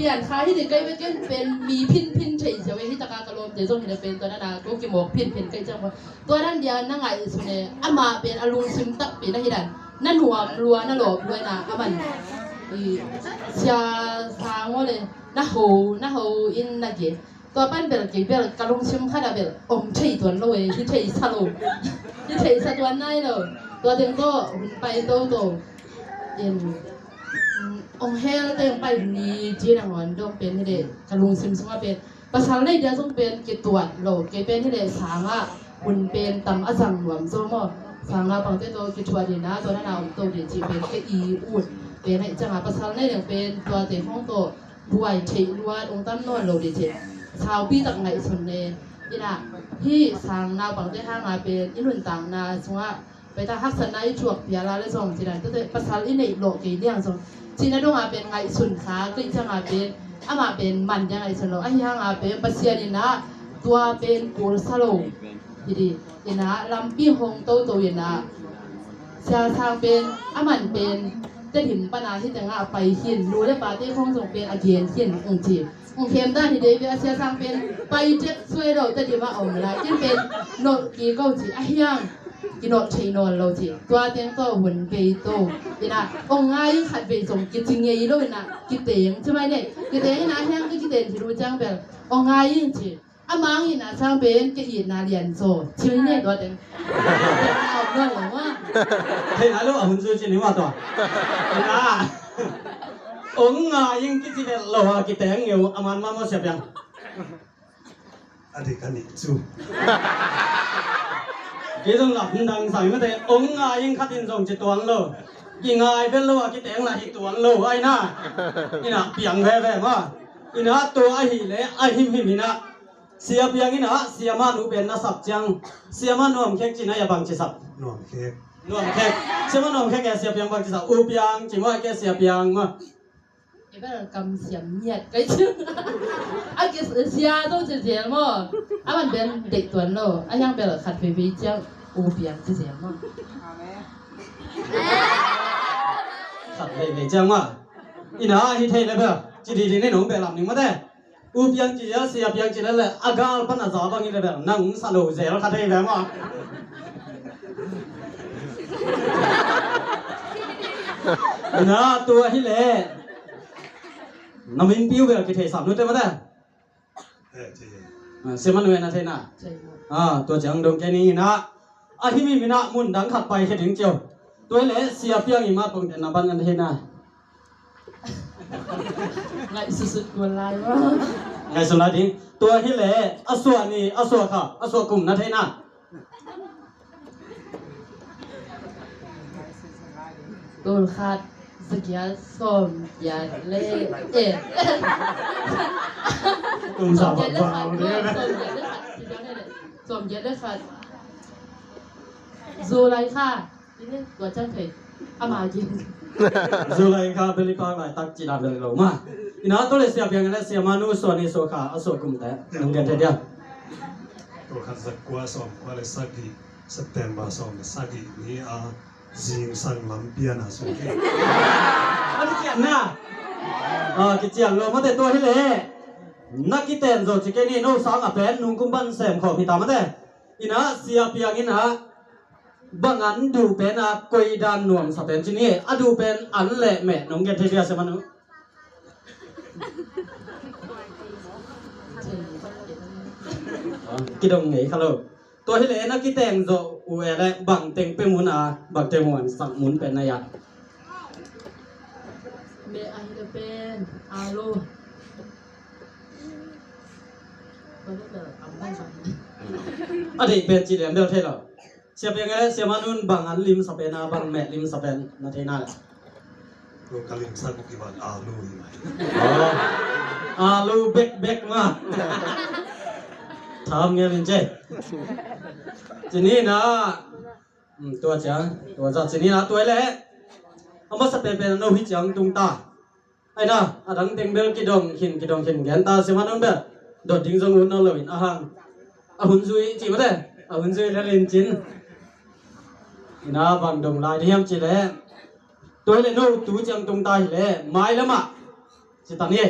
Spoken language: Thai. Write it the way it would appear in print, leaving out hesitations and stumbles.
ลี่ยนค่าที่ใกล้ไปกันเป็นมีพินเฉยเฉยที่ตะกากระลมเดี๋ยวส่งให้เป็นตัวนั้นนะกูกิหมกพินใกล้จังว่าตัวนั้นเดียวนั่งไงสุดเนี่ยอามาเป็นอารมณ์ซึมตักเป็นอะไรดันนั่นหัวรัวนั่นหลบรวยนะอามันเสียทางว่าเลยน่าหูอินน่าเกตัวปั้นเบลเกเบลกระลงซึมขนาดเบลอมเฉยตัวรวยที่เฉยสลุที่เฉยสะตัวนั่นเลยตัวเด็กก็หุ่นไปโตเย็นองเฮลเต็มไปนี่จีนังวันต้องเป็นที่เด็กกระลุงซึมว่าเป็นภาษาเลยเดียวต้องเป็นเกตัวโลเกเป็นที่เด็กสางอ่ะหุ่นเป็นตำอสังหลวมโซมอสางอ่ะบางทีตัวกิจวัตรนะตัวนั้นเอาตัวเดียจีเป็นก็อีอุ่นเป็นให้จังหวะภาษาเลยอย่างเป็นตัวเด็กห้องตัวรวยเฉยรวยองค์ตั้มนวลโลเดียจีชาวพี่ตักไงส่วนเนี่ยนี่นะพี่สางนาบางทีห้างอาเป็นอินุนต่างนาสมว่าไปถ้าฮักษณะอีจวกเปียลาเลยส่งจีนันตัวภาษาอินในโลกเกี่ยงส่งจีนันต้องอาเป็นไงสุนขาก็จังอาเป็นอามาเป็นมันยังไงส่งเราไอ้ยังอาเป็นภาษาดินะตัวเป็นกุลสโลดีดีนะลำปีหงโตยนะเสียทางเป็นอามันเป็นจะถิ่มปนาที่จะงาไปหินรู้ได้ปาที่คงส่งเป็นอาเจียนหินจีเข็มด้านที่เดียวเสียทางเป็นไปเจ็บช่วยเราจะดีมาเอาอะไรที่เป็นโนกีเก้าจีไอ้ยังกินอดชัยนอนเราจีตัวเตียงตัวหุ่นเปย์โตนี่นะองง่ายขัดเปย์ส่งกินจริงยัยเลยนะกินเตียงใช่ไหมเนี่ยกินเตียงนะแห้งก็กินเตียงที่รู้จังแบบองง่ายยิ่งจีอามังยิ่งนะช่างเป็นกินอีนาเรียนโซชีวิตเนี่ยตัวเตียงเอาเงินหรือว่าเฮ้ยนะลูกหุ่นซูจินี่ว่าตัวนะองง่ายยิ่งกินจีเป็นโลหะกินเตียงอยู่อามันมาเสียบยังอดีตกันอีกจูกี่ต้องหลับดังใส่ไม่ได้องง่ายยิ่งคัดอินส่งจิตตัวโลยิ่งง่ายเป็นโลกิเตงละหิตัวโลไอ้น่ะนี่นะเปียงแว่ๆมาอีน่ะตัวไอ้หิเลยไอ้หิมนี่นะเสียเปียงนี่นะเสียมาหนูเป็นนะสับจังเสียมานวมเค้กจีน่ะอย่าบังจิสับนวมเค้กเสียมานวมเค้กแกเสียเปียงบังจิสับอูเปียงจิว่าแกเสียเปียงมาเอเบลกำเสียมเนียดไกชื่ออาเกเสียต้องเสียมั้งอามันเป็นเด็กตัวโลอายังเป็นขัดเฟจังอูเปียงเสียมั้งขัดเฟจังมาอีน่ะฮิเทเลยเปล่าจีดีๆนี่หนูเป็นลำหนึ่งมาได้อูเปียงจีจะเสียเปียงจีนั่นแหละอากาศปัญหาสาวบางอย่างเลยแบบนั่งสนุกเสียแล้วขัดเฟแบบมาอีน่ะตัวฮิเล่น้ำมินปิ้วแบบกิเทสามนู้นได้มาได้เสียมันเวนะเทน่ะตัวจังดงแค่นี้นะอาที่มีนะมุนดังขัดไปแค่ถึงเจียวตัวเละเสียเปียงอีมาตรงเดนบันกันเทน่ะไงสุดๆกวนลายวะไงสุดละดิ้งตัวที่เละอสวนี่อสวค่ะอสวกลุ่มนะเทน่ะตัวขาดสกีส้มยาเล่กลุ่มสาวบ้าๆเลยส้มเยอะเลยค่ะซูไรค่ะนี่ตัวจังเคยอามากินซูไรค่ะเบลิปากไหลตักจีดาเบลโลมาอีน่าตัวเล็กเสียเพียงนั้นเสียมานุส่วนนี้โซค่ะอสวกลุ่มแต่หนึ่งเดือนเดียวตัวขัดสักกว่าส้มกว่าเลยสักกี่สเตมบาส้มสักกี่นี่จิงสังลำเปียนะสุกี้อันนี้เกียนนะกิจยังโลมาแต่ตัวที่เละนักกิเตนโจจิเกนี่โน้สังอเป็นนุ่งกุมบันเสมของพิตามาแต่อินะเสียเปียงอินะบางอันดูเป็นกุยดานหน่วงสเปนจินี่ดูเป็นอันเละแม่น้องเกตเทียเสมานุกิดงไงครับลูกตัวที่เละนักกิเตนโจอูเอเล่บังเต็งเป็นมุนบังเต็งมุนสังมุนเป็นนายะเมอายจะเป็นอาโลตัวนี้เลยเอาไม่ใช่อดีตเป็นจีเดียมเบลเทลเสียเพียงแค่เสียมานุนบังอันลิมสเปนบังแม่ลิมสเปนนาเทน่าแหละตัวกลิมสักกี่บาทอาลูใช่ไหมอาลูเบกมาทำเงี้ยลินเจจีนี่นะตัวจังจีนี่นะตัวเละเอามาสเปนเป็นโนฮิจังตุงตาไอ้น่ะดังเต็งเบลกิดงขินแกนตาเสียมานุนเบลโดดดิ้งจงหุ่นเอาเลยหังหุ่นซุยจีมาได้หุ่นซุยเล่นจินน่าบังดงลายที่ยามจีเล่ตัวเล่นโน้ตูจังตุงตาเล่ไม้แล้วมาจิตานี่